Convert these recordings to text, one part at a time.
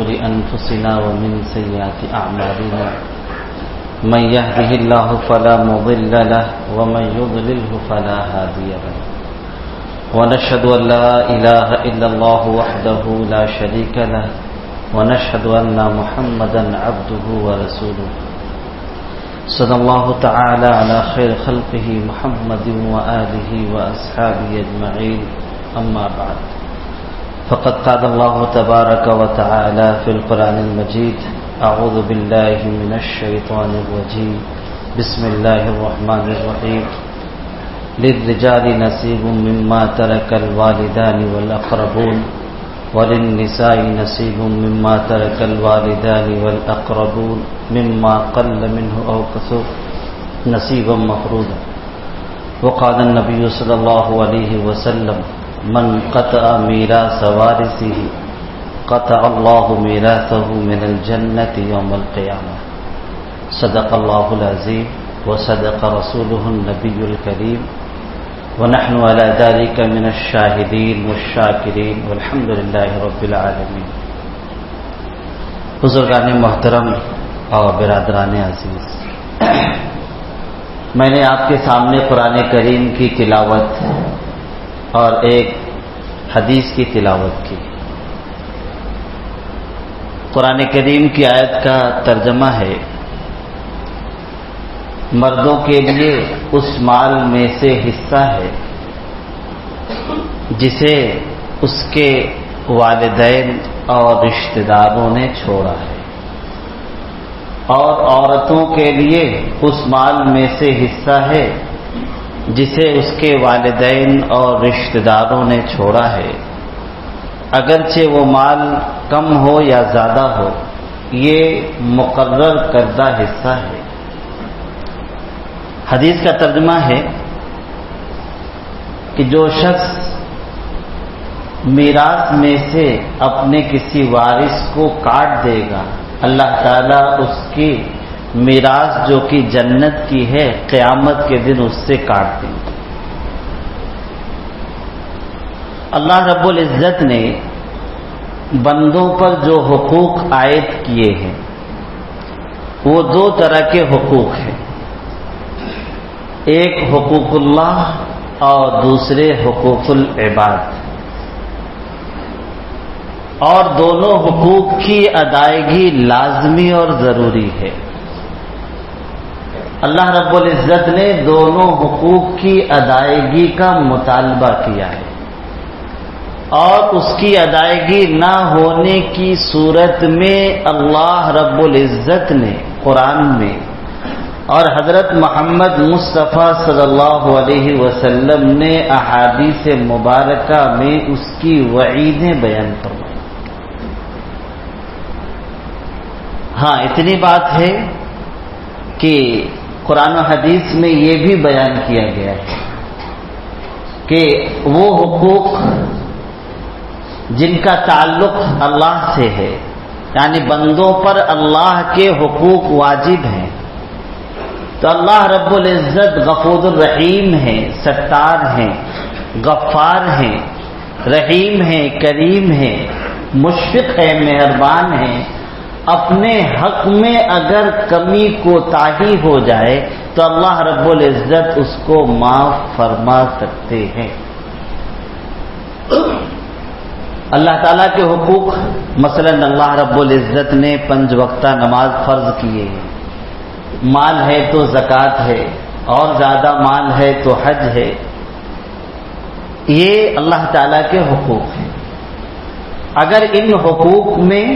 شرور أنفسنا ومن سيئات أعمالنا من يهده الله فلا مضل له ومن يضلله فلا هادي له ونشهد أن لا إله إلا الله وحده لا شريك له ونشهد أن محمدا عبده ورسوله صلى الله تعالى على خير خلقه محمد وآله وأصحابه أجمعين أما بعد فقد قال الله تبارك وتعالى في القرآن المجيد أعوذ بالله من الشيطان الرجيم بسم الله الرحمن الرحيم للرجال نصيب مما ترك الوالدان والأقربون وللنساء نصيب مما ترك الوالدان والأقربون مما قل منه أو كثر نصيبا مفروضا وقال النبي صلى الله عليه وسلم من قطع ميراث وارثه قطع الله ميراثه من الجنة يوم القيامة صدق الله العظيم وصدق رسوله النبي الكريم ونحن على ذلك من الشاهدين والشاكرين والحمد لله رب العالمين. بزرگان محترم اور برادران عزیز، میں نے آپ کے سامنے قرآن کریم کی تلاوت اور ایک حدیث کی تلاوت کی. قرآن کریم کی آیت کا ترجمہ ہے: مردوں کے لیے اس مال میں سے حصہ ہے جسے اس کے والدین اور رشتہ داروں نے چھوڑا ہے، اور عورتوں کے لیے اس مال میں سے حصہ ہے جسے اس کے والدین اور رشتہ داروں نے چھوڑا ہے، اگرچہ وہ مال کم ہو یا زیادہ ہو، یہ مقرر کردہ حصہ ہے. حدیث کا ترجمہ ہے کہ جو شخص میراث میں سے اپنے کسی وارث کو کاٹ دے گا، اللہ تعالیٰ اس کی میراث جو کہ جنت کی ہے قیامت کے دن اس سے کاٹ دیں گے. اللہ رب العزت نے بندوں پر جو حقوق عائد کیے ہیں وہ دو طرح کے حقوق ہیں، ایک حقوق اللہ اور دوسرے حقوق العباد، اور دونوں حقوق کی ادائیگی لازمی اور ضروری ہے. اللہ رب العزت نے دونوں حقوق کی ادائیگی کا مطالبہ کیا ہے، اور اس کی ادائیگی نہ ہونے کی صورت میں اللہ رب العزت نے قرآن میں اور حضرت محمد مصطفیٰ صلی اللہ علیہ وسلم نے احادیث مبارکہ میں اس کی وعیدیں بیان فرمائی. ہاں، اتنی بات ہے کہ قرآن و حدیث میں یہ بھی بیان کیا گیا ہے کہ وہ حقوق جن کا تعلق اللہ سے ہے، یعنی بندوں پر اللہ کے حقوق واجب ہیں، تو اللہ رب العزت غفور الرحیم ہیں، ستار ہیں، غفار ہیں، رحیم ہیں، کریم ہیں، مشفق ہے، مہربان ہیں. اپنے حق میں اگر کمی کوتاہی ہو جائے تو اللہ رب العزت اس کو معاف فرما سکتے ہیں. اللہ تعالیٰ کے حقوق، مثلا اللہ رب العزت نے 5 وقتہ نماز فرض کیے ہیں، مال ہے تو زکوٰۃ ہے، اور زیادہ مال ہے تو حج ہے. یہ اللہ تعالیٰ کے حقوق ہیں. اگر ان حقوق میں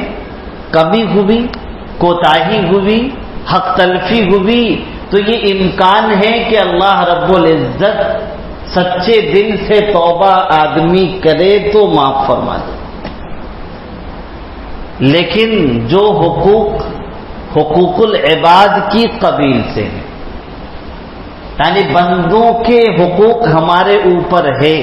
کمی ہوئی، کوتاہی ہوئی، حق تلفی ہوئی تو یہ امکان ہے کہ اللہ رب العزت سچے دل سے توبہ آدمی کرے تو معاف فرما دے. لیکن جو حقوق العباد کی قبیل سے ہے، یعنی بندوں کے حقوق ہمارے اوپر ہے،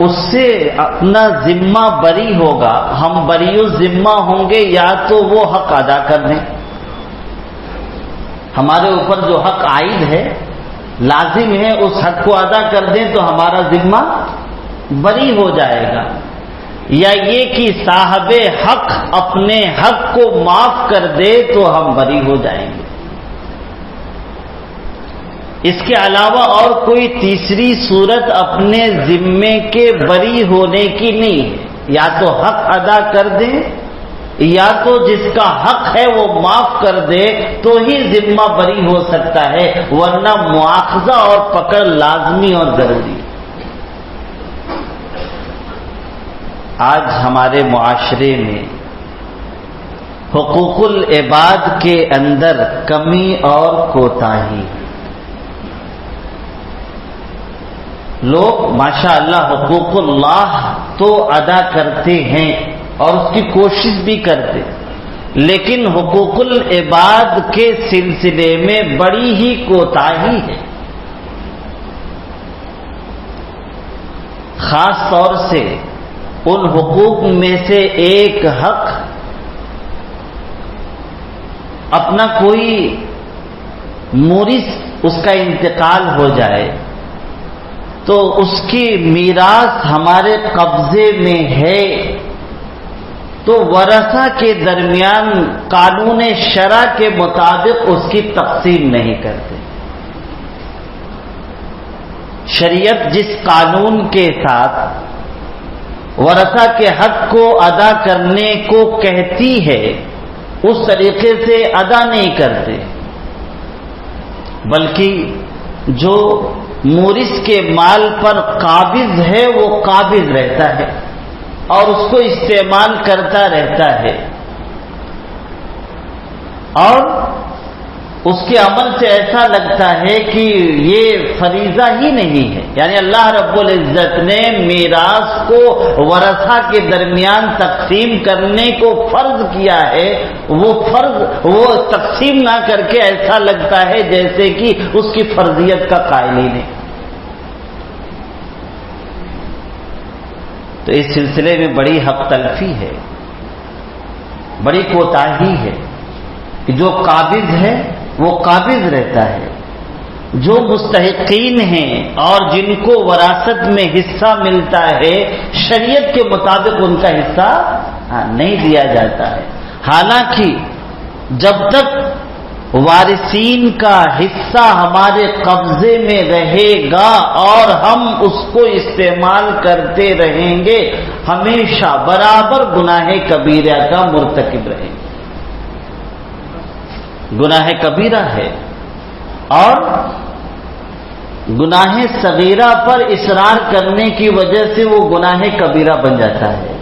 اس سے اپنا ذمہ بری ہوگا، ہم بری ذمہ ہوں گے، یا تو وہ حق ادا کر دیں، ہمارے اوپر جو حق عائد ہے لازم ہے اس حق کو ادا کر دیں تو ہمارا ذمہ بری ہو جائے گا، یا یہ کہ صاحب حق اپنے حق کو معاف کر دے تو ہم بری ہو جائیں گے. اس کے علاوہ اور کوئی تیسری صورت اپنے ذمے کے بری ہونے کی نہیں ہے. یا تو حق ادا کر دیں یا تو جس کا حق ہے وہ معاف کر دے تو ہی ذمہ بری ہو سکتا ہے، ورنہ مواخذہ اور پکڑ لازمی اور ضروری ہے. آج ہمارے معاشرے میں حقوق العباد کے اندر کمی اور کوتاہی. لوگ ماشاءاللہ حقوق اللہ تو ادا کرتے ہیں اور اس کی کوشش بھی کرتے، لیکن حقوق العباد کے سلسلے میں بڑی ہی کوتاہی ہے. خاص طور سے ان حقوق میں سے ایک حق، اپنا کوئی مورث اس کا انتقال ہو جائے تو اس کی میراث ہمارے قبضے میں ہے تو ورثہ کے درمیان قانون شرع کے مطابق اس کی تقسیم نہیں کرتے. شریعت جس قانون کے ساتھ ورثہ کے حق کو ادا کرنے کو کہتی ہے اس طریقے سے ادا نہیں کرتے، بلکہ جو مورث کے مال پر قابض ہے وہ قابض رہتا ہے اور اس کو استعمال کرتا رہتا ہے، اور اس کے عمل سے ایسا لگتا ہے کہ یہ فریضہ ہی نہیں ہے. یعنی اللہ رب العزت نے میراث کو ورثہ کے درمیان تقسیم کرنے کو فرض کیا ہے، وہ فرض وہ تقسیم نہ کر کے ایسا لگتا ہے جیسے کہ اس کی فرضیت کا قائل ہی نہیں. تو اس سلسلے میں بڑی حق تلفی ہے، بڑی کوتاہی ہے کہ جو قابض ہے وہ قابض رہتا ہے، جو مستحقین ہیں اور جن کو وراثت میں حصہ ملتا ہے شریعت کے مطابق ان کا حصہ نہیں دیا جاتا ہے. حالانکہ جب تک وارثین کا حصہ ہمارے قبضے میں رہے گا اور ہم اس کو استعمال کرتے رہیں گے ہمیشہ برابر گناہ کبیرہ کا مرتکب رہیں گے. گناہ کبیرہ ہے اور گناہ صغیرہ پر اصرار کرنے کی وجہ سے وہ گناہ کبیرہ بن جاتا ہے.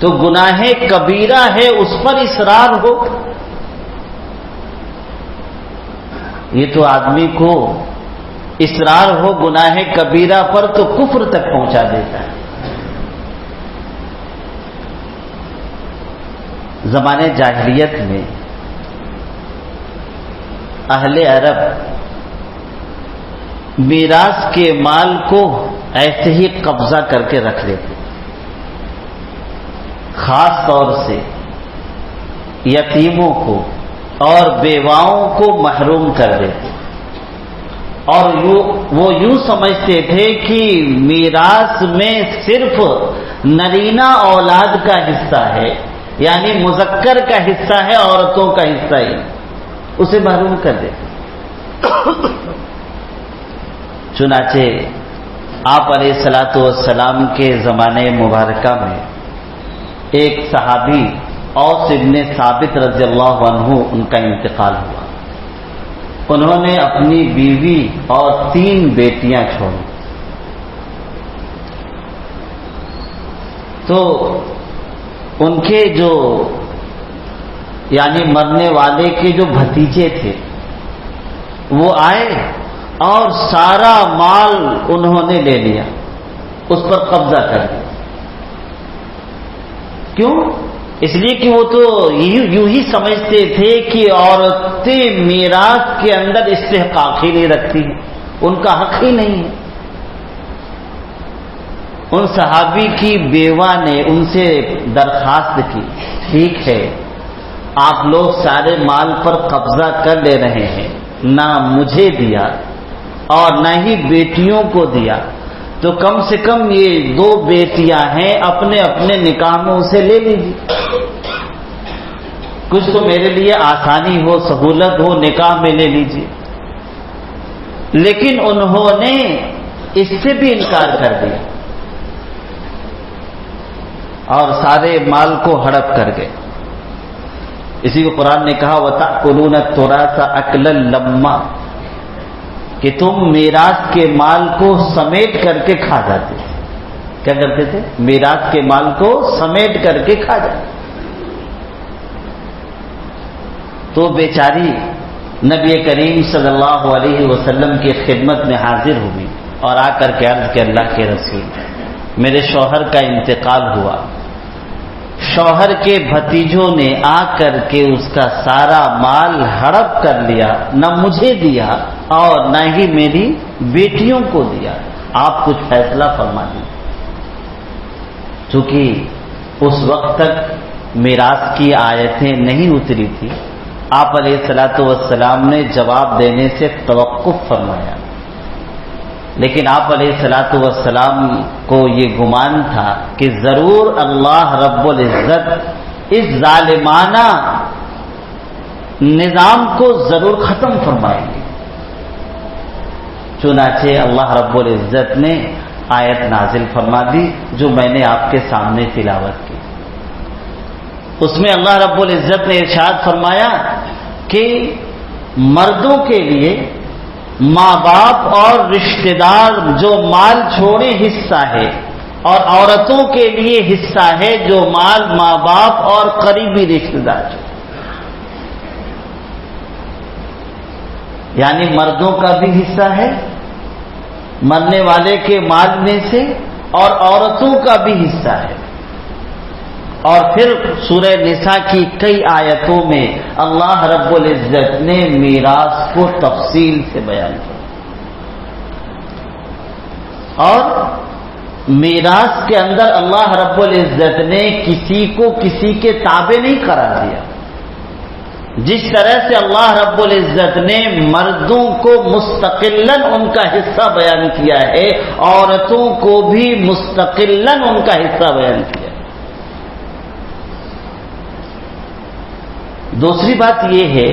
تو گناہ کبیرہ ہے اس پر اصرار ہو، یہ تو آدمی کو اصرار ہو گناہ کبیرہ پر تو کفر تک پہنچا دیتا ہے. زمانے جاہلیت میں اہل عرب میراث کے مال کو ایسے ہی قبضہ کر کے رکھ لیتے، خاص طور سے یتیموں کو اور بیواؤں کو محروم کر دیتے، اور وہ یوں سمجھتے تھے کہ میراث میں صرف نرینہ اولاد کا حصہ ہے، یعنی مذکر کا حصہ ہے، عورتوں کا حصہ ہی، اسے محروم کر دیتے. چنانچہ آپ علیہ الصلوۃ والسلام کے زمانے مبارکہ میں ایک صحابی اوس ابن ثابت رضی اللہ عنہ ان کا انتقال ہوا. انہوں نے اپنی بیوی اور 3 بیٹیاں چھوڑی. تو ان کے جو یعنی مرنے والے کے جو بھتیجے تھے وہ آئے اور سارا مال انہوں نے لے لیا، اس پر قبضہ کر دیا. کیوں؟ اس لیے کہ وہ تو یوں ہی سمجھتے تھے کہ عورتیں میراث کے اندر استحقاق ہی نہیں رکھتی ہیں، ان کا حق ہی نہیں ہے. ان صحابی کی بیوہ نے ان سے درخواست کی، ٹھیک ہے آپ لوگ سارے مال پر قبضہ کر لے رہے ہیں، نہ مجھے دیا اور نہ ہی بیٹیوں کو دیا، تو کم سے کم یہ 2 بیٹیاں ہیں، اپنے اپنے نکاح میں اسے لے لیجیے، کچھ تو میرے لیے آسانی ہو، سہولت ہو، نکاح میں لے لیجیے۔ لیکن انہوں نے اس سے بھی انکار کر دیا اور سارے مال کو ہڑپ کر گئے۔ اسی کو قرآن نے کہا وَتَأْكُلُونَ التُّرَاثَ أَكْلًا لَمًّا، کہ تم میراث کے مال کو سمیٹ کر کے کھا جاتے تھے۔ کیا کرتے تھے؟ میراث کے مال کو سمیٹ کر کے کھا جاتے۔ تو بیچاری نبی کریم صلی اللہ علیہ وسلم کی خدمت میں حاضر ہوئی اور آ کر کے عرض کہ اللہ کے رسول، میرے شوہر کا انتقال ہوا، شوہر کے بھتیجوں نے آ کر کے اس کا سارا مال ہڑپ کر لیا، نہ مجھے دیا اور نہ ہی میری بیٹیوں کو دیا، آپ کچھ فیصلہ فرما دیں۔ چونکہ اس وقت تک میراث کی آیتیں نہیں اتری تھی، آپ علیہ الصلوۃ والسلام نے جواب دینے سے توقف فرمایا، لیکن آپ علیہ الصلوۃ والسلام کو یہ گمان تھا کہ ضرور اللہ رب العزت اس ظالمانہ نظام کو ضرور ختم فرمائیں گے۔ چنانچہ اللہ رب العزت نے آیت نازل فرما دی جو میں نے آپ کے سامنے تلاوت کی۔ اس میں اللہ رب العزت نے ارشاد فرمایا کہ مردوں کے لیے ماں باپ اور رشتہ دار جو مال چھوڑے حصہ ہے، اور عورتوں کے لیے حصہ ہے جو مال ماں باپ اور قریبی رشتہ دار چھوڑے۔ یعنی مردوں کا بھی حصہ ہے مرنے والے کے مال میں سے، اور عورتوں کا بھی حصہ ہے۔ اور پھر سورہ نساء کی کئی آیتوں میں اللہ رب العزت نے میراث کو تفصیل سے بیان کیا، اور میراث کے اندر اللہ رب العزت نے کسی کو کسی کے تابع نہیں قرار دیا۔ جس طرح سے اللہ رب العزت نے مردوں کو مستقلاً ان کا حصہ بیان کیا ہے، عورتوں کو بھی مستقلاً ان کا حصہ بیان کیا۔ دوسری بات یہ ہے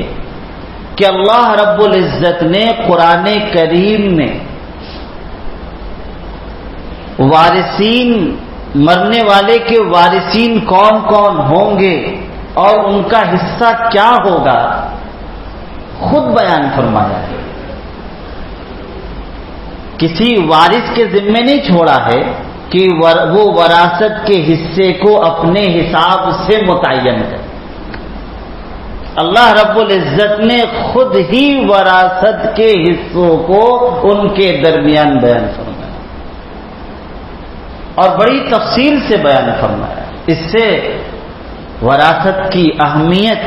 کہ اللہ رب العزت نے قرآن کریم میں وارثین، مرنے والے کے وارثین کون کون ہوں گے اور ان کا حصہ کیا ہوگا خود بیان فرمایا ہے۔ کسی وارث کے ذمے نہیں چھوڑا ہے کہ وہ وراثت کے حصے کو اپنے حساب سے متعین کرے۔ اللہ رب العزت نے خود ہی وراثت کے حصوں کو ان کے درمیان بیان فرمایا اور بڑی تفصیل سے بیان فرمایا۔ اس سے وراثت کی اہمیت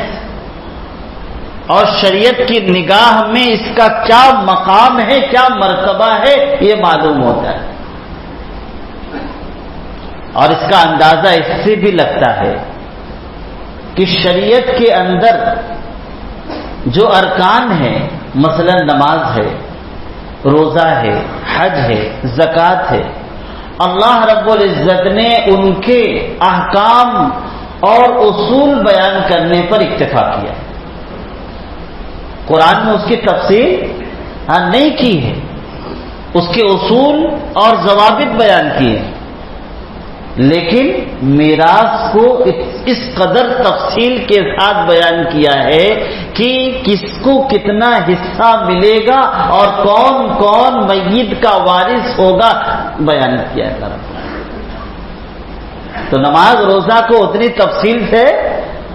اور شریعت کی نگاہ میں اس کا کیا مقام ہے، کیا مرتبہ ہے، یہ معلوم ہوتا ہے۔ اور اس کا اندازہ اس سے بھی لگتا ہے کہ شریعت کے اندر جو ارکان ہیں، مثلا نماز ہے، روزہ ہے، حج ہے، زکوٰۃ ہے، اللہ رب العزت نے ان کے احکام اور اصول بیان کرنے پر اکتفا کیا۔ قرآن میں اس کی تفصیل نہیں کی ہے، اس کے اصول اور ضوابط بیان کیے ہیں، لیکن میراث کو اس قدر تفصیل کے ساتھ بیان کیا ہے کہ کس کو کتنا حصہ ملے گا اور کون کون میت کا وارث ہوگا بیان کیا ہے۔ تو نماز روزہ کو اتنی تفصیل سے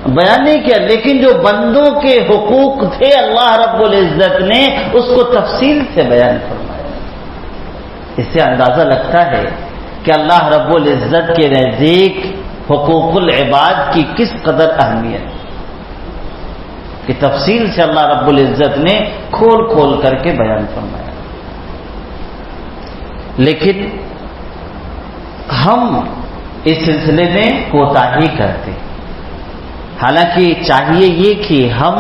بیان نہیں کیا، لیکن جو بندوں کے حقوق تھے اللہ رب العزت نے اس کو تفصیل سے بیان فرمایا۔ اس سے اندازہ لگتا ہے کہ اللہ رب العزت کے نزدیک حقوق العباد کی کس قدر اہمیت کہ تفصیل سے اللہ رب العزت نے کھول کھول کر کے بیان فرمایا۔ لیکن ہم اس سلسلے میں کوتاہی کرتے، حالانکہ چاہیے یہ کہ ہم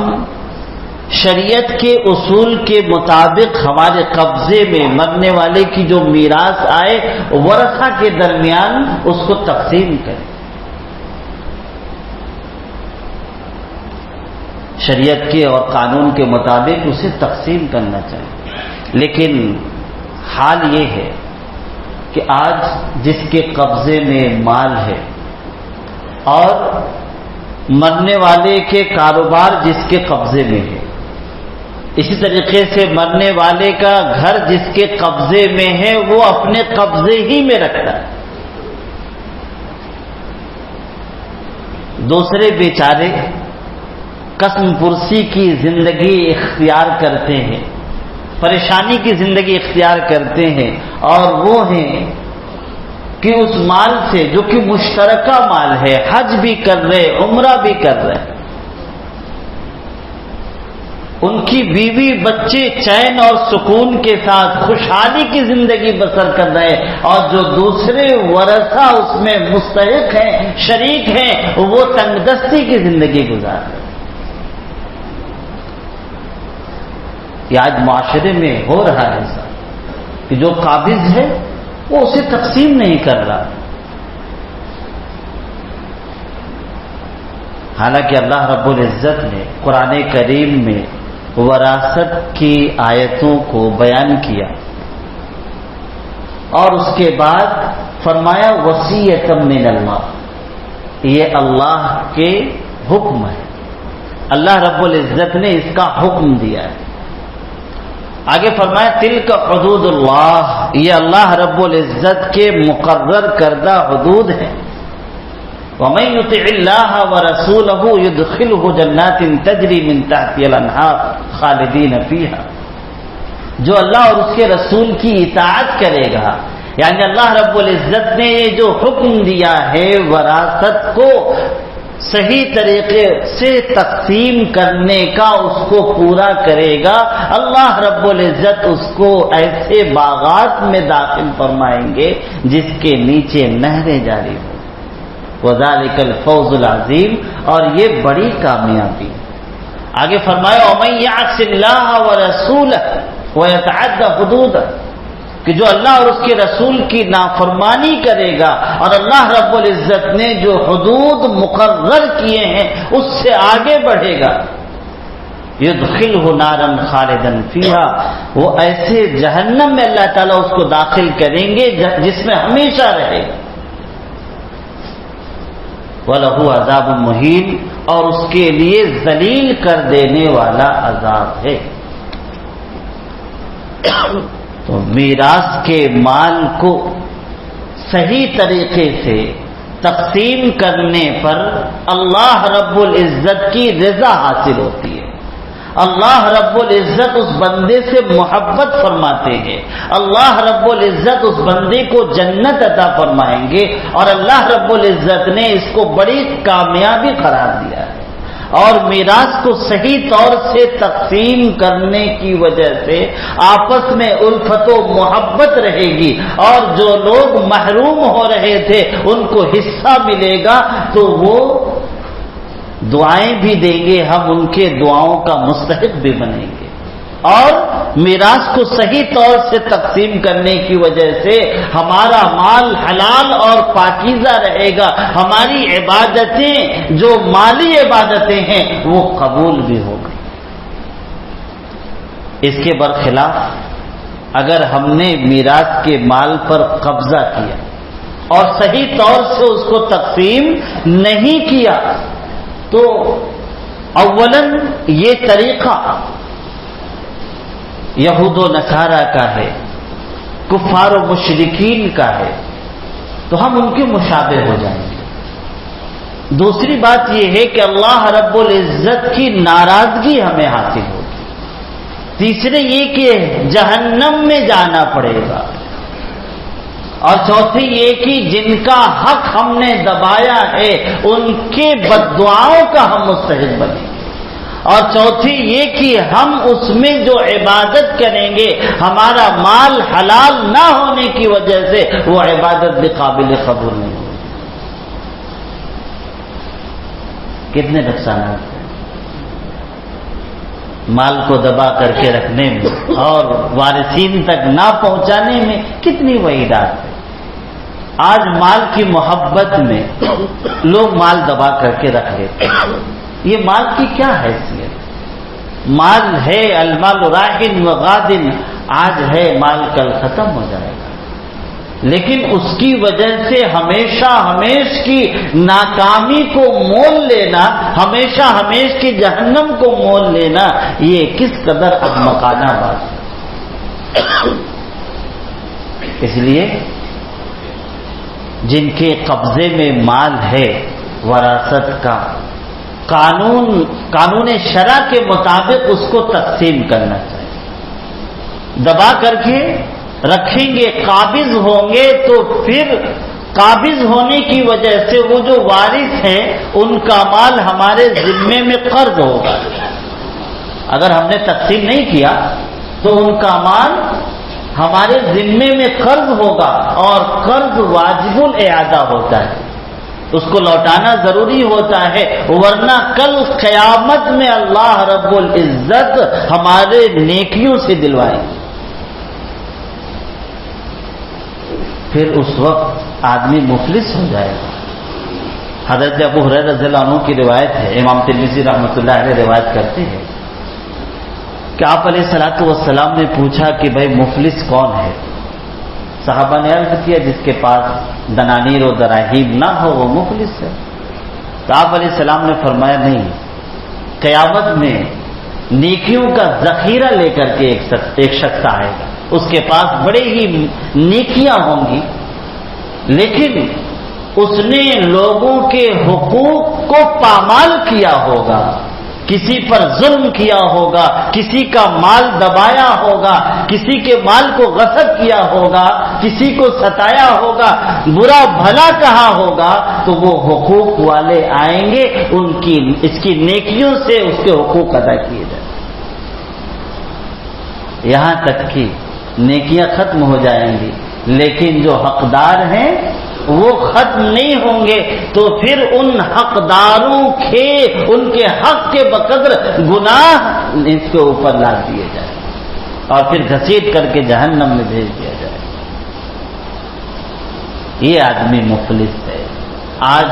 شریعت کے اصول کے مطابق ہمارے قبضے میں مرنے والے کی جو میراث آئے ورثہ کے درمیان اس کو تقسیم کریں. شریعت کے اور قانون کے مطابق اسے تقسیم کرنا چاہیے. لیکن حال یہ ہے کہ آج جس کے قبضے میں مال ہے اور مرنے والے کے کاروبار جس کے قبضے میں ہے، اسی طریقے سے مرنے والے کا گھر جس کے قبضے میں ہے وہ اپنے قبضے ہی میں رکھتا ہے. دوسرے بیچارے قسم پرسی کی زندگی اختیار کرتے ہیں، پریشانی کی زندگی اختیار کرتے ہیں، اور وہ ہیں کہ اس مال سے جو کہ مشترکہ مال ہے، حج بھی کر رہے، عمرہ بھی کر رہے، ان کی بیوی بچے چین اور سکون کے ساتھ خوشحالی کی زندگی بسر کر رہے، اور جو دوسرے ورثہ اس میں مستحق ہیں، شریک ہیں، وہ تنگ دستی کی زندگی گزار رہے. یہ آج معاشرے میں ہو رہا ہے ایسا کہ جو قابض ہے وہ اسے تقسیم نہیں کر رہا. حالانکہ اللہ رب العزت نے قرآن کریم میں وراثت کی آیتوں کو بیان کیا اور اس کے بعد فرمایا وصیۃ من اللہ، یہ اللہ کے حکم ہے، اللہ رب العزت نے اس کا حکم دیا ہے. آگے فرمایا تلک حدود اللہ، یہ اللہ رب العزت کے مقرر کردہ حدود ہیں. وَمَن يُطِعِ اللَّهَ وَرَسُولَهُ يُدْخِلْهُ جَنَّاتٍ تَجْرِي مِن تَحْتِهَا الْأَنْهَارُ خَالِدِينَ فِيهَا، جو اللہ اور اس کے رسول کی اطاعت کرے گا، یعنی اللہ رب العزت نے یہ جو حکم دیا ہے وراثت کو صحیح طریقے سے تقسیم کرنے کا، اس کو پورا کرے گا، اللہ رب العزت اس کو ایسے باغات میں داخل فرمائیں گے جس کے نیچے نہریں جاری ہوں. وَذَلِكَ الْفَوْزُ الْعَظِيمُ، اور یہ بڑی کامیابی. آگے فرمایا وَمَن يَعْصِ اللَّهَ وَرَسُولَهُ وَيَتَعَدَّ حُدُودَهُ، کہ جو اللہ اور اس کے رسول کی نافرمانی کرے گا اور اللہ رب العزت نے جو حدود مقرر کیے ہیں اس سے آگے بڑھے گا، يُدْخِلْهُ نَارًا خَالِدًا فِيهَا، وہ ایسے جہنم میں اللہ تعالیٰ اس کو داخل کریں گے جس میں ہمیشہ رہے گا. وَلَهُ عَذَابٌ مُهِينٌ، اور اس کے لیے ذلیل کر دینے والا عذاب ہے. تو میراث کے مال کو صحیح طریقے سے تقسیم کرنے پر اللہ رب العزت کی رضا حاصل ہوتی ہے. اللہ رب العزت اس بندے سے محبت فرماتے ہیں، اللہ رب العزت اس بندے کو جنت عطا فرمائیں گے، اور اللہ رب العزت نے اس کو بڑی کامیابی قرار دیا ہے. اور میراث کو صحیح طور سے تقسیم کرنے کی وجہ سے آپس میں الفت و محبت رہے گی، اور جو لوگ محروم ہو رہے تھے ان کو حصہ ملے گا، تو وہ دعائیں بھی دیں گے، ہم ان کے دعاؤں کا مستحق بھی بنیں گے. اور میراث کو صحیح طور سے تقسیم کرنے کی وجہ سے ہمارا مال حلال اور پاکیزہ رہے گا، ہماری عبادتیں جو مالی عبادتیں ہیں وہ قبول بھی ہوگی. اس کے برخلاف اگر ہم نے میراث کے مال پر قبضہ کیا اور صحیح طور سے اس کو تقسیم نہیں کیا، تو اولاً یہ طریقہ یہود و نصارہ کا ہے، کفار و مشرکین کا ہے، تو ہم ان کے مشابہ ہو جائیں گے. دوسری بات یہ ہے کہ اللہ رب العزت کی ناراضگی ہمیں حاصل ہوگی. تیسرے یہ کہ جہنم میں جانا پڑے گا. اور چوتھی یہ کہ جن کا حق ہم نے دبایا ہے ان کے بددعاؤں کا ہم مستحق بنیں گے. اور چوتھی یہ کہ ہم اس میں جو عبادت کریں گے ہمارا مال حلال نہ ہونے کی وجہ سے وہ عبادت بھی قابل قبول نہیں ہوگی. کتنے نقصانات ہیں. مال کو دبا کر کے رکھنے میں اور وارثین تک نہ پہنچانے میں کتنی وعیدات ہے۔ آج مال کی محبت میں لوگ مال دبا کر کے رکھ لیتے ہیں۔ یہ مال کی کیا حیثیت؟ مال ہے المال راحن و غادن، آج ہے مال کل ختم ہو جائے گا، لیکن اس کی وجہ سے ہمیشہ ہمیش کی ناکامی کو مول لینا، ہمیشہ ہمیش کی جہنم کو مول لینا، یہ کس قدر احمقانہ بات ہے۔ اس لیے جن کے قبضے میں مال ہے وراثت کا، قانون شرع کے مطابق اس کو تقسیم کرنا چاہیے۔ دبا کر کے رکھیں گے، قابض ہوں گے تو پھر قابض ہونے کی وجہ سے وہ جو وارث ہیں ان کا مال ہمارے ذمے میں قرض ہوگا۔ اگر ہم نے تقسیم نہیں کیا تو ان کا مال ہمارے ذمے میں قرض ہوگا، اور قرض واجب الاعادہ ہوتا ہے، اس کو لوٹانا ضروری ہوتا ہے، ورنہ کل قیامت میں اللہ رب العزت ہمارے نیکیوں سے دلوائیں گے۔ پھر اس وقت آدمی مفلس ہو جائے گا۔ حضرت ابو ہریرہ رضی اللہ عنہ کی روایت ہے، امام ترمذی رحمۃ اللہ علیہ روایت کرتے ہیں کہ آپ علیہ الصلوۃ والسلام نے پوچھا کہ بھائی مفلس کون ہے؟ صحابہ نے عرض کیا جس کے پاس دنانیر و دراہیم نہ ہو وہ مفلس ہے۔ تو آپ علیہ السلام نے فرمایا نہیں، قیامت میں نیکیوں کا ذخیرہ لے کر کے ایک شخص آئے گا، اس کے پاس بڑے ہی نیکیاں ہوں گی، لیکن اس نے لوگوں کے حقوق کو پامال کیا ہوگا، کسی پر ظلم کیا ہوگا، کسی کا مال دبایا ہوگا، کسی کے مال کو غصب کیا ہوگا، کسی کو ستایا ہوگا، برا بھلا کہا ہوگا، تو وہ حقوق والے آئیں گے، اس کی نیکیوں سے اس کے حقوق ادا کیے جائیں، یہاں تک کہ نیکیاں ختم ہو جائیں گی، لیکن جو حقدار ہیں وہ ختم نہیں ہوں گے، تو پھر ان حقداروں کے ان کے حق کے بقدر گناہ اس کے اوپر لاد دیے جائیں اور پھر گھسیٹ کر کے جہنم میں بھیج دیا جائے۔ یہ آدمی مفلس ہے۔ آج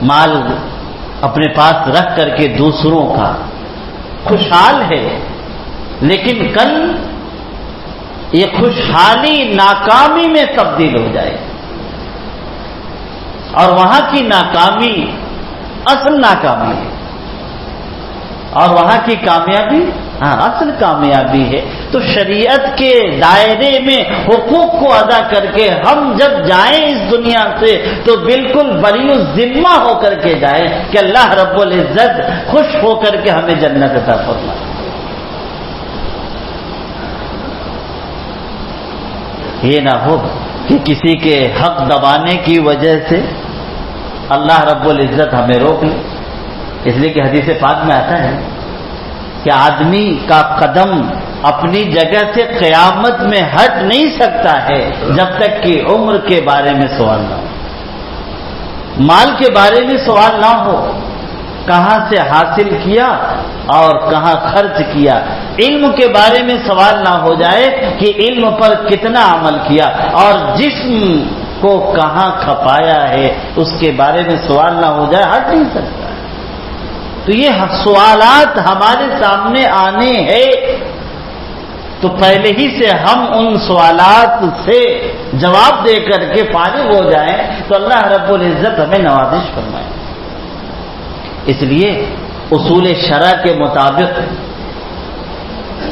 مال اپنے پاس رکھ کر کے دوسروں کا خوشحال ہے، لیکن کل یہ خوشحالی ناکامی میں تبدیل ہو جائے گی، اور وہاں کی ناکامی اصل ناکامی ہے، اور وہاں کی کامیابی اصل کامیابی ہے۔ تو شریعت کے دائرے میں حقوق کو ادا کر کے ہم جب جائیں اس دنیا سے تو بالکل بری الذمہ ہو کر کے جائیں کہ اللہ رب العزت خوش ہو کر کے ہمیں جنت عطا فرمائے۔ یہ نہ ہو کہ کسی کے حق دبانے کی وجہ سے اللہ رب العزت ہمیں روک لے۔ اس لیے کہ حدیث پاک میں آتا ہے کہ آدمی کا قدم اپنی جگہ سے قیامت میں ہٹ نہیں سکتا ہے جب تک کہ عمر کے بارے میں سوال نہ ہو، مال کے بارے میں سوال نہ ہو، کہاں سے حاصل کیا اور کہاں خرچ کیا، علم کے بارے میں سوال نہ ہو جائے کہ علم پر کتنا عمل کیا، اور جسم کو کہاں کھپایا ہے اس کے بارے میں سوال نہ ہو جائے، ہٹ نہیں سکتا ہے۔ تو یہ سوالات ہمارے سامنے آنے ہیں، تو پہلے ہی سے ہم ان سوالات سے جواب دے کر کے فارغ ہو جائیں تو اللہ رب العزت ہمیں نوازش فرمائے۔ اس لیے اصول شرع کے مطابق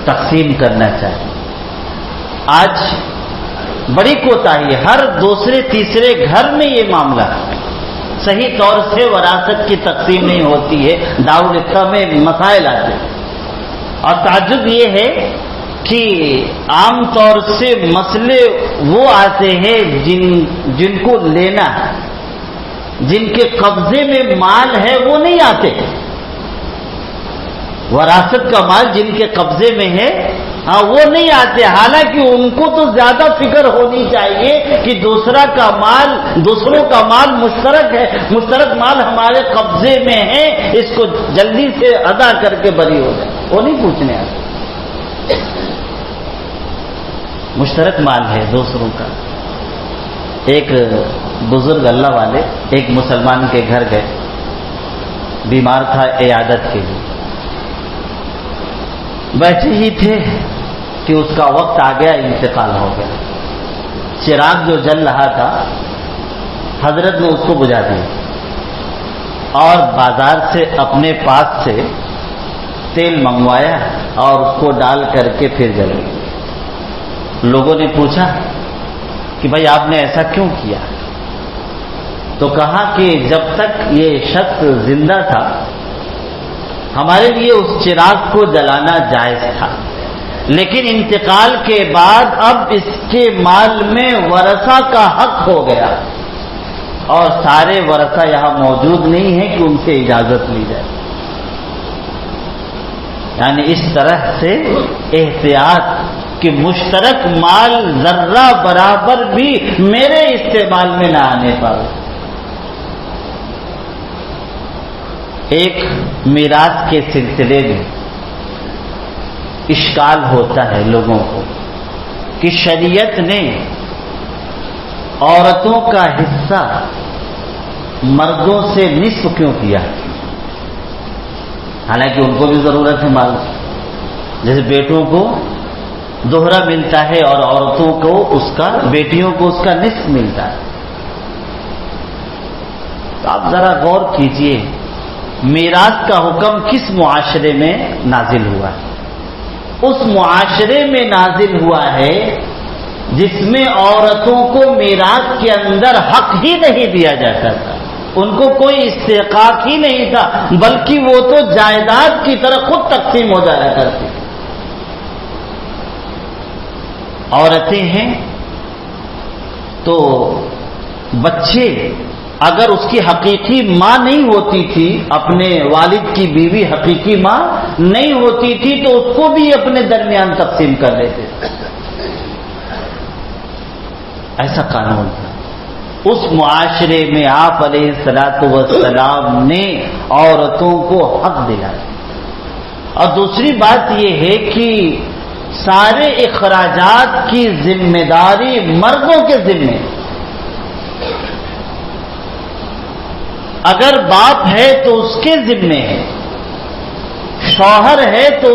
تقسیم کرنا چاہیے۔ آج بڑی کوتاہی، ہر دوسرے تیسرے گھر میں یہ معاملہ ہے، صحیح طور سے وراثت کی تقسیم نہیں ہوتی ہے، دارالفقہ میں مسائل آتے ہیں، اور تعجب یہ ہے کہ عام طور سے مسئلے وہ آتے ہیں جن کو لینا ہے، جن کے قبضے میں مال ہے وہ نہیں آتے، وراثت کا مال جن کے قبضے میں ہے وہ نہیں آتے، حالانکہ ان کو تو زیادہ فکر ہونی چاہیے کہ دوسروں کا مال مشترک ہے، مشترک مال ہمارے قبضے میں ہے، اس کو جلدی سے ادا کر کے بری ہو جائے۔ وہ نہیں پوچھنے آتے. مشترک مال ہے دوسروں کا. ایک بزرگ اللہ والے ایک مسلمان کے گھر گئے، بیمار تھا عیادت کے لیے. بیٹھے ہی تھے کہ اس کا وقت آ گیا، انتقال ہو گیا. چراغ جو جل رہا تھا حضرت نے اس کو بجھا دیا اور بازار سے اپنے پاس سے تیل منگوایا اور اس کو ڈال کر کے پھر جلے. لوگوں نے پوچھا کہ بھائی آپ نے ایسا کیوں کیا؟ تو کہا کہ جب تک یہ شخص زندہ تھا ہمارے لیے اس چراغ کو جلانا جائز تھا، لیکن انتقال کے بعد اب اس کے مال میں ورثہ کا حق ہو گیا اور سارے ورثہ یہاں موجود نہیں ہیں کہ ان سے اجازت لی جائے. یعنی اس طرح سے احتیاط کہ مشترک مال ذرہ برابر بھی میرے استعمال میں نہ آنے پائے. ایک میراث کے سلسلے میں اشکال ہوتا ہے لوگوں کو کہ شریعت نے عورتوں کا حصہ مردوں سے نصف کیوں کیا؟ حالانکہ ان کو بھی ضرورت ہے مال. جیسے بیٹوں کو دوہرا ملتا ہے اور عورتوں کو بیٹیوں کو اس کا نصف ملتا ہے. تو آپ ذرا غور کیجئے میراث کا حکم کس معاشرے میں نازل ہوا ہے؟ اس معاشرے میں نازل ہوا ہے جس میں عورتوں کو میراث کے اندر حق ہی نہیں دیا جاتا تھا، ان کو کوئی استحقاق ہی نہیں تھا، بلکہ وہ تو جائیداد کی طرح خود تقسیم ہو جایا کرتی. عورتیں ہیں تو بچے اگر اس کی حقیقی ماں نہیں ہوتی تھی، اپنے والد کی بیوی حقیقی ماں نہیں ہوتی تھی تو اس کو بھی اپنے درمیان تقسیم کر لیتے. ایسا قانون تھا. اس معاشرے میں آپ علیہ الصلوۃ والسلام نے عورتوں کو حق دلایا. اور دوسری بات یہ ہے کہ سارے اخراجات کی ذمہ داری مردوں کے ذمے. اگر باپ ہے تو اس کے ذمے ہے، شوہر ہے تو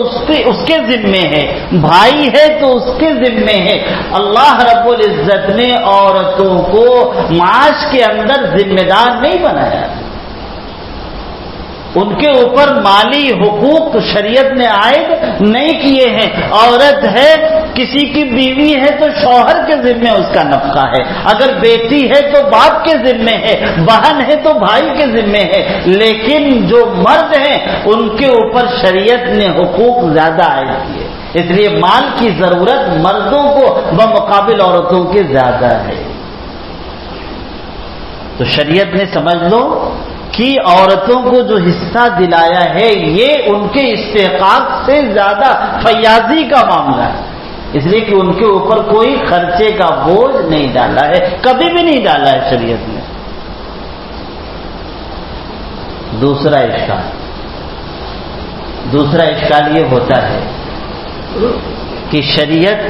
اس کے ذمے ہے، بھائی ہے تو اس کے ذمے ہے. اللہ رب العزت نے عورتوں کو معاش کے اندر ذمہ دار نہیں بنایا. ان کے اوپر مالی حقوق شریعت نے عائد نہیں کیے ہیں. عورت ہے، کسی کی بیوی ہے تو شوہر کے ذمے اس کا نفقہ ہے، اگر بیٹی ہے تو باپ کے ذمے ہے، بہن ہے تو بھائی کے ذمے ہے. لیکن جو مرد ہیں ان کے اوپر شریعت نے حقوق زیادہ عائد کیے، اس لیے مال کی ضرورت مردوں کو بمقابل عورتوں کے زیادہ ہے. تو شریعت نے سمجھ لو کہ عورتوں کو جو حصہ دلایا ہے یہ ان کے استحقاق سے زیادہ فیاضی کا معاملہ ہے، اس لیے کہ ان کے اوپر کوئی خرچے کا بوجھ نہیں ڈالا ہے، کبھی بھی نہیں ڈالا ہے شریعت نے. دوسرا اشکال یہ ہوتا ہے کہ شریعت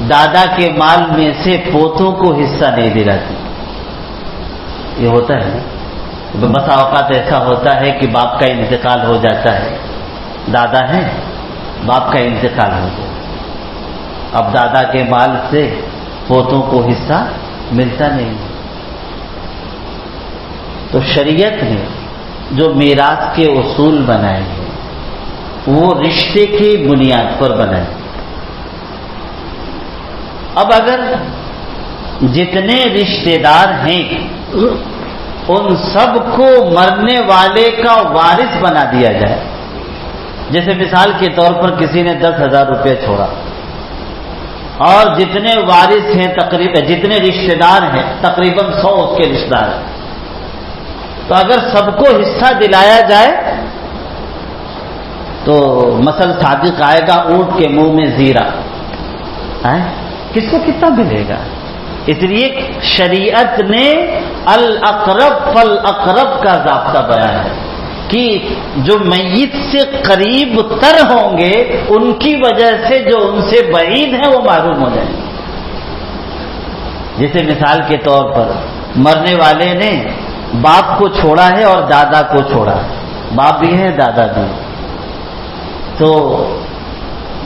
دادا کے مال میں سے پوتوں کو حصہ نہیں دلاتی. یہ ہوتا ہے بس اوقات ایسا ہوتا ہے کہ باپ کا انتقال ہو جاتا ہے، دادا ہیں، باپ کا انتقال ہو گیا، اب دادا کے مال سے پوتوں کو حصہ ملتا نہیں. تو شریعت نے جو میراث کے اصول بنائے ہیں وہ رشتے کی بنیاد پر بنائے. اب اگر جتنے رشتے دار ہیں ان سب کو مرنے والے کا وارث بنا دیا جائے، جیسے مثال کے طور پر کسی نے 10,000 روپے چھوڑا اور جتنے وارث ہیں تقریباً جتنے رشتے دار ہیں تقریباً 100 اس کے رشتے دار ہیں، تو اگر سب کو حصہ دلایا جائے تو مثل صادق آئے گا اونٹ کے منہ میں زیرہ، کس کو کتنا ملے گا؟ اس لیے شریعت نے الاقرب فالاقرب کا ضابطہ بیان ہے کہ جو میت سے قریب تر ہوں گے ان کی وجہ سے جو ان سے بعید ہیں وہ محروم ہو جائیں گے. جیسے مثال کے طور پر مرنے والے نے باپ کو چھوڑا ہے اور دادا کو چھوڑا ہے. باپ بھی ہے دادا بھی, تو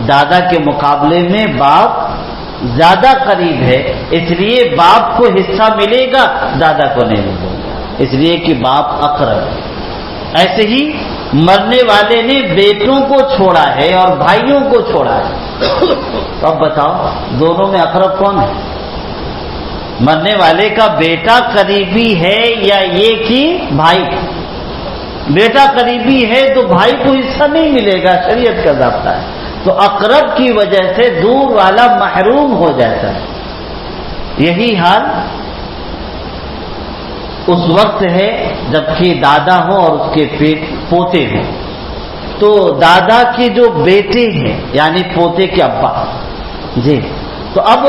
دادا کے مقابلے میں باپ زیادہ قریب ہے, اس لیے باپ کو حصہ ملے گا, دادا کو نہیں ملے گا, اس لیے کہ باپ اقرب ہے. ایسے ہی مرنے والے نے بیٹوں کو چھوڑا ہے اور بھائیوں کو چھوڑا ہے. تو اب بتاؤ دونوں میں اقرب کون ہے؟ مرنے والے کا بیٹا قریبی ہے یا یہ کہ بھائی؟ بیٹا قریبی ہے تو بھائی کو حصہ نہیں ملے گا, شریعت کا ضابطہ ہے. تو اقرب کی وجہ سے دور والا محروم ہو جاتا ہے. یہی حال اس وقت ہے جبکہ دادا ہو اور اس کے پوتے ہوں. تو دادا کے جو بیٹے ہیں یعنی پوتے کے ابا جی, تو اب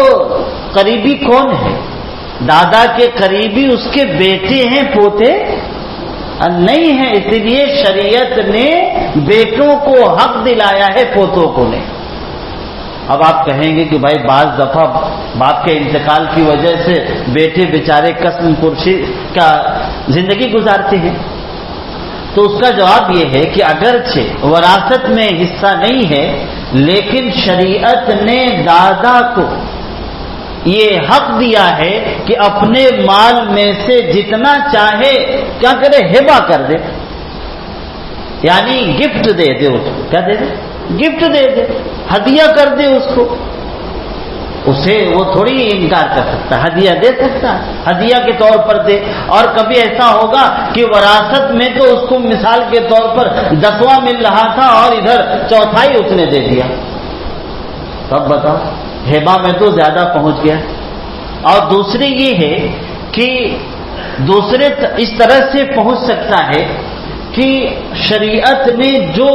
قریبی کون ہے؟ دادا کے قریبی اس کے بیٹے ہیں, پوتے نہیں ہیں. اس لیے شریعت نے بیٹوں کو حق دلایا ہے, پوتوں کو نہیں. اب آپ کہیں گے کہ بھائی بعض دفعہ باپ کے انتقال کی وجہ سے بیٹے بیچارے قسم پرسی کا زندگی گزارتے ہیں. تو اس کا جواب یہ ہے کہ اگرچہ وراثت میں حصہ نہیں ہے لیکن شریعت نے دادا کو یہ حق دیا ہے کہ اپنے مال میں سے جتنا چاہے کیا کرے, ہبہ کر دے, یعنی گفٹ دے دے اس کو. کیا دے دے؟ گفٹ دے دے, ہدیہ کر دے اس کو. اسے وہ تھوڑی انکار کر سکتا, ہدیہ دے سکتا ہے, ہدیہ کے طور پر دے. اور کبھی ایسا ہوگا کہ وراثت میں تو اس کو مثال کے طور پر 10واں مل رہا تھا اور ادھر 1/4 اس نے دے دیا, تب بتاؤ ہبہ میں تو زیادہ پہنچ گیا. اور دوسری یہ ہے کہ دوسرے اس طرح سے پہنچ سکتا ہے کہ شریعت نے جو